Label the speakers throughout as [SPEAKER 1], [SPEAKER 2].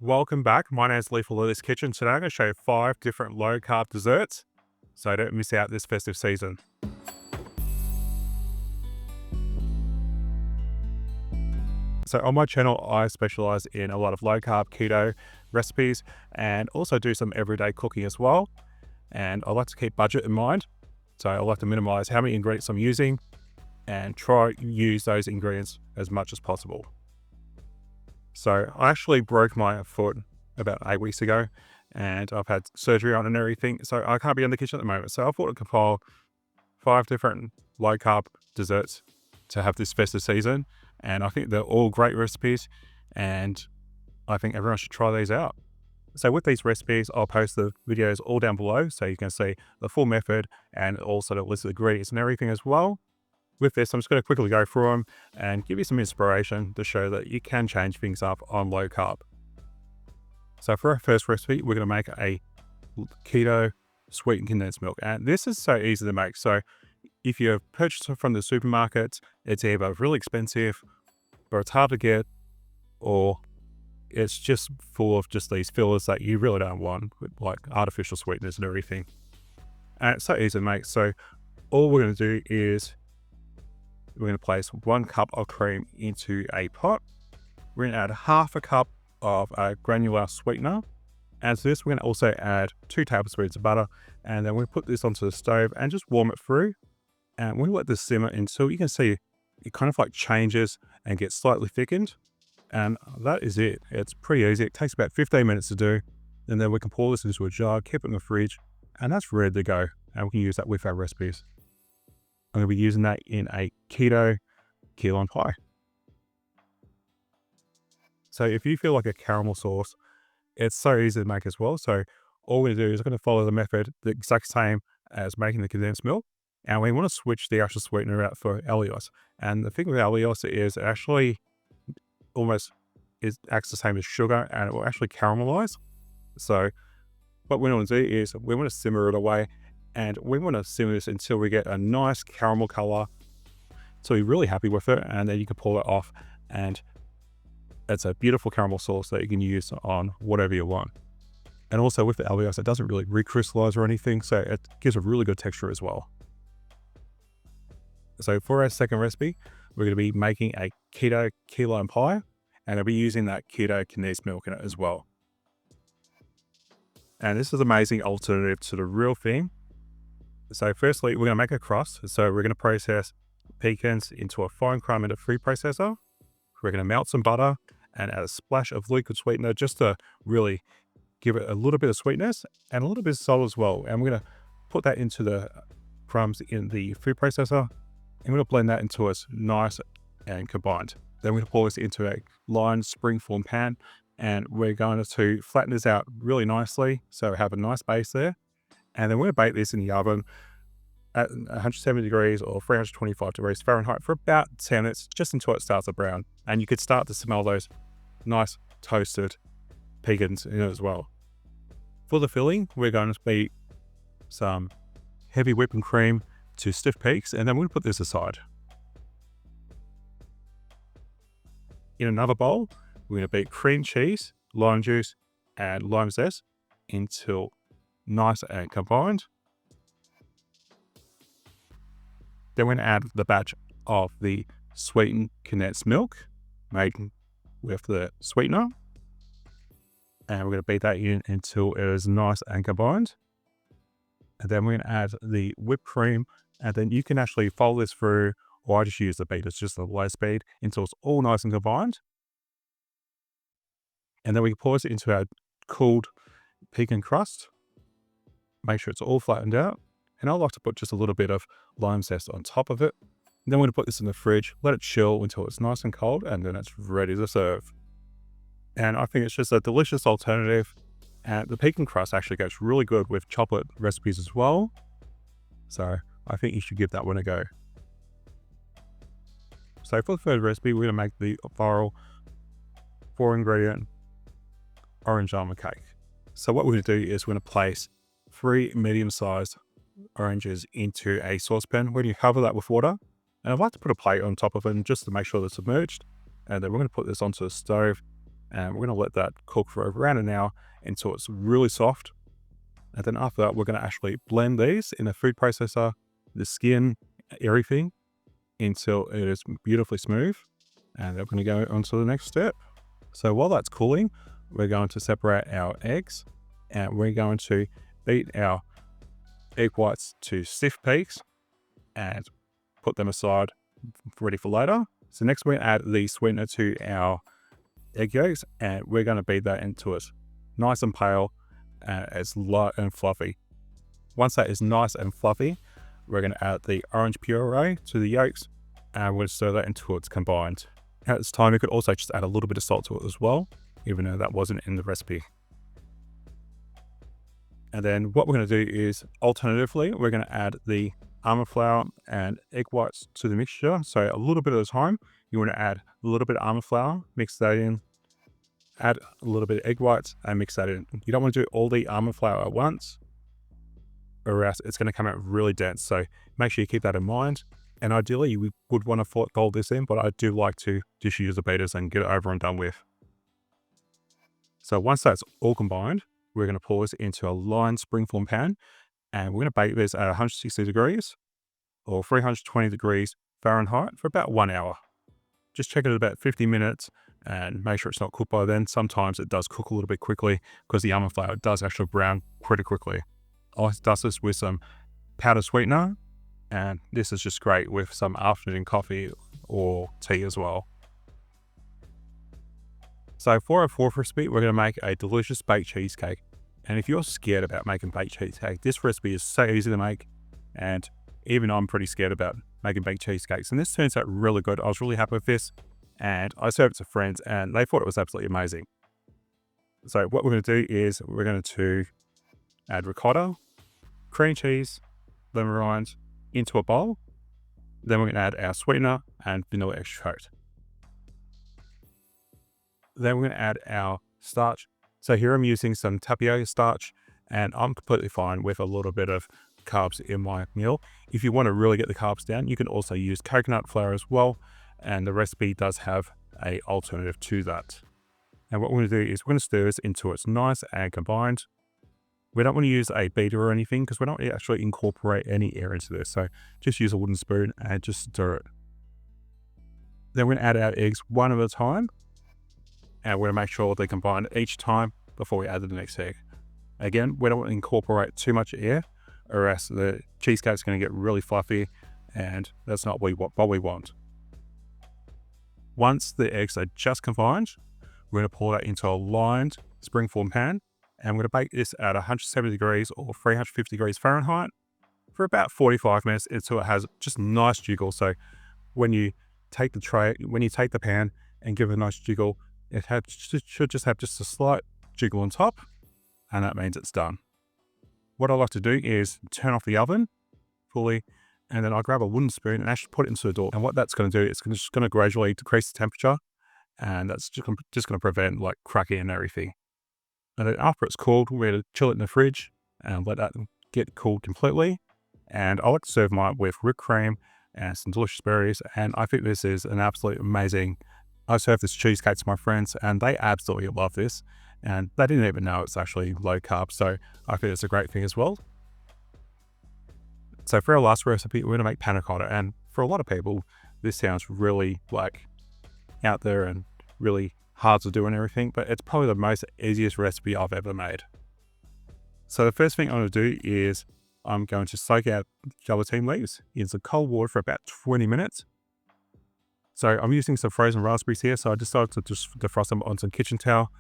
[SPEAKER 1] Welcome back. My name is Lethal Lily's Kitchen. Today I'm going to show you 5 different low carb desserts so don't miss out this festive season. So on my channel, I specialize in a lot of low carb keto recipes and also do some everyday cooking as well. And I like to keep budget in mind. So I like to minimize how many ingredients I'm using and try to use those ingredients as much as possible. So I actually broke my foot about 8 weeks ago and I've had surgery on and everything. So I can't be in the kitchen at the moment. So I thought I'd compile 5 different low carb desserts to have this festive season. And I think they're all great recipes and I think everyone should try these out. So with these recipes, I'll post the videos all down below so you can see the full method and also the list of ingredients and everything as well. With this, I'm just going to quickly go through them and give you some inspiration to show that you can change things up on low carb. So for our first recipe, we're going to make a keto sweetened condensed milk. And this is so easy to make. So if you purchase it from the supermarket, it's either really expensive or it's hard to get, or it's just full of just these fillers that you really don't want, with like artificial sweeteners and everything. And it's so easy to make. So all we're going to do is we're going to place 1 cup of cream into a pot. We're going to add half a cup of a granular sweetener. And to this, we're going to also add 2 tablespoons of butter. And then we put this onto the stove and just warm it through. And we let this simmer until you can see it kind of like changes and gets slightly thickened. And that is it. It's pretty easy. It takes about 15 minutes to do. And then we can pour this into a jar, keep it in the fridge, and that's ready to go. And we can use that with our recipes. I'm going to be using that in a keto key lime pie. So if you feel like a caramel sauce, it's so easy to make as well. So all we're going to do is we're going to follow the method the exact same as making the condensed milk. And we want to switch the actual sweetener out for Allios. And the thing with Allios is it actually acts the same as sugar and it will actually caramelize. So what we want to do is we want to simmer it away. And we want to simmer this until we get a nice caramel color. So you're really happy with it. And then you can pull it off. And it's a beautiful caramel sauce that you can use on whatever you want. And also with the Allios, it doesn't really recrystallize or anything. So it gives a really good texture as well. So for our second recipe, we're going to be making a keto key lime pie. And I'll be using that keto condensed milk in it as well. And this is an amazing alternative to the real thing. So firstly, we're going to make a crust. So we're going to process pecans into a fine crumb in a food processor. We're going to melt some butter and add a splash of liquid sweetener just to really give it a little bit of sweetness and a little bit of salt as well. And we're going to put that into the crumbs in the food processor. And we're going to blend that until it's nice and combined. Then we're going to pour this into a lined springform pan. And we're going to flatten this out really nicely. So we have a nice base there. And then we're going to bake this in the oven at 170 degrees or 325 degrees Fahrenheit for about 10 minutes, just until it starts to brown. And you could start to smell those nice toasted pecans in it as well. For the filling, we're going to beat some heavy whipping cream to stiff peaks, and then we'll put this aside. In another bowl, we're going to beat cream cheese, lime juice, and lime zest until nice and combined. Then we're going to add the batch of the sweetened condensed milk made with the sweetener. And we're going to beat that in until it is nice and combined. And then we're going to add the whipped cream. And then you can actually fold this through, or I just use the beat, it's just a low speed until it's all nice and combined. And then we pour it into our cooled pecan crust. Make sure it's all flattened out. And I like to put just a little bit of lime zest on top of it. And then we're going to put this in the fridge, let it chill until it's nice and cold, and then it's ready to serve. And I think it's just a delicious alternative. And the pecan crust actually goes really good with chocolate recipes as well. So I think you should give that one a go. So for the third recipe, we're going to make the viral 4-ingredient orange almond cake. So what we're going to do is we're going to place 3 medium-sized oranges into a saucepan. We're going to cover that with water. And I'd like to put a plate on top of it just to make sure they're submerged. And then we're going to put this onto the stove And we're going to let that cook for around an hour until it's really soft. And then after that, we're going to actually blend these in a food processor, the skin, everything, until it is beautifully smooth. And then we're going to go on to the next step. So while that's cooling, we're going to separate our eggs, and we're going to beat our egg whites to stiff peaks and put them aside ready for later. So next we're going to add the sweetener to our egg yolks, and we're going to beat that into it nice and pale, and it's light and fluffy. Once that is nice and fluffy, we're going to add the orange puree to the yolks, and we'll stir that until it's combined. At this time, you could also just add a little bit of salt to it as well, even though that wasn't in the recipe. And then what we're going to do is, alternatively, we're going to add the almond flour and egg whites to the mixture. So a little bit at a time, you want to add a little bit of almond flour, mix that in, add a little bit of egg whites and mix that in. You don't want to do all the almond flour at once, or else it's going to come out really dense. So make sure you keep that in mind. And ideally, you would want to fold this in, but I do like to just use the beaters and get it over and done with. So once that's all combined, we're going to pour this into a lined springform pan, and we're going to bake this at 160 degrees or 320 degrees Fahrenheit for about 1 hour. Just check it at about 50 minutes and make sure it's not cooked by then. Sometimes it does cook a little bit quickly because the almond flour does actually brown pretty quickly. I like to dust this with some powdered sweetener, and this is just great with some afternoon coffee or tea as well. So for our fourth recipe, we're going to make a delicious baked cheesecake. And if you're scared about making baked cheesecake, this recipe is so easy to make, and even I'm pretty scared about making baked cheesecakes. And this turns out really good. I was really happy with this, and I served it to friends and they thought it was absolutely amazing. So what we're going to do is we're going to add ricotta, cream cheese, lemon rind into a bowl. Then we're going to add our sweetener and vanilla extract. Then we're going to add our starch. So here I'm using some tapioca starch, and I'm completely fine with a little bit of carbs in my meal. If you want to really get the carbs down, you can also use coconut flour as well, and the recipe does have an alternative to that. And what we're going to do is we're going to stir this until it's nice and combined. We don't want to use a beater or anything because we don't actually incorporate any air into this. So just use a wooden spoon and just stir it. Then we're going to add our eggs one at a time, and we're going to make sure they combine each time before we add the next egg. Again, we don't want to incorporate too much air, or else the cheesecake's going to get really fluffy, and that's not what we want. Once the eggs are just combined, we're going to pour that into a lined springform pan, and we're going to bake this at 170 degrees or 350 degrees Fahrenheit for about 45 minutes until it has just nice jiggle. So when you take the pan and give it a nice jiggle, it should just have just a slight jiggle on top, and that means it's done. What I like to do is turn off the oven fully, and then I grab a wooden spoon and actually put it into the door. And what that's going to do is just going to gradually decrease the temperature, and that's just going to prevent like cracking and everything. And then after it's cooled, we're going to chill it in the fridge and let that get cooled completely. And I like to serve mine with whipped cream and some delicious berries, and I think this is an absolute amazing. I served this cheesecake to my friends, and they absolutely love this, and they didn't even know it's actually low carb, so I think it's a great thing as well. So for our last recipe, we're going to make panna cotta, and for a lot of people, this sounds really like out there and really hard to do and everything, but it's probably the most easiest recipe I've ever made. So the first thing I'm going to do is I'm going to soak out gelatine leaves in some cold water for about 20 minutes. So I'm using some frozen raspberries here, so I decided to just defrost them on some kitchen towel,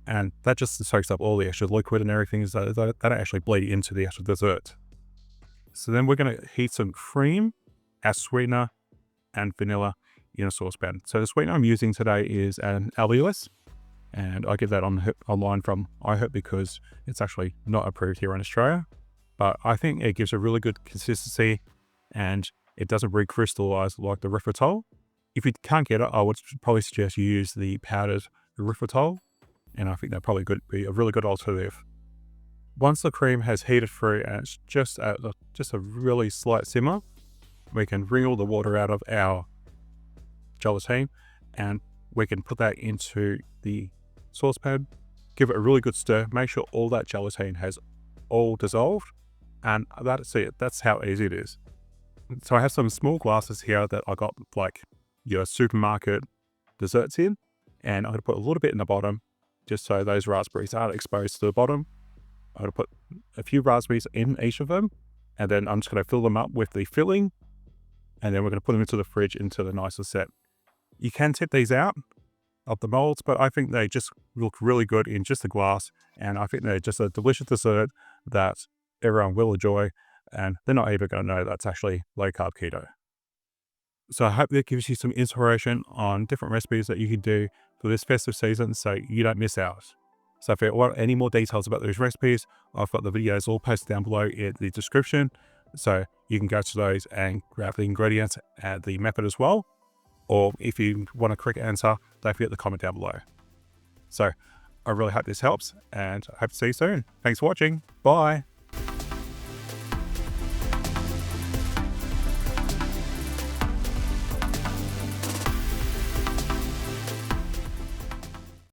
[SPEAKER 1] and that just soaks up all the extra liquid and everything, so they don't actually bleed into the actual dessert. So then we're going to heat some cream, our sweetener, and vanilla in a saucepan. So the sweetener I'm using today is an Almond, and I get that online from iHerb because it's actually not approved here in Australia. But I think it gives a really good consistency, and it doesn't recrystallize like the erythritol. If you can't get it, I would probably suggest you use the powdered erythritol, and I think that probably could be a really good alternative. Once the cream has heated through and it's just at a really slight simmer, we can wring all the water out of our gelatine, and we can put that into the saucepan, give it a really good stir, make sure all that gelatine has all dissolved, and that's it. That's how easy it is. So I have some small glasses here that I got like your supermarket desserts in, and I'm going to put a little bit in the bottom just so those raspberries aren't exposed to the bottom. I'm going to put a few raspberries in each of them, and then I'm just going to fill them up with the filling, and then we're going to put them into the fridge into the nicer set. You can tip these out of the molds, but I think they just look really good in just a glass, and I think they're just a delicious dessert that everyone will enjoy, and they're not even going to know that's actually low carb keto. So I hope that gives you some inspiration on different recipes that you can do for this festive season so you don't miss out. So if you want any more details about those recipes, I've got the videos all posted down below in the description. So you can go to those and grab the ingredients and the method as well. Or if you want a quick answer, don't forget to comment down below. So I really hope this helps, and I hope to see you soon. Thanks for watching. Bye.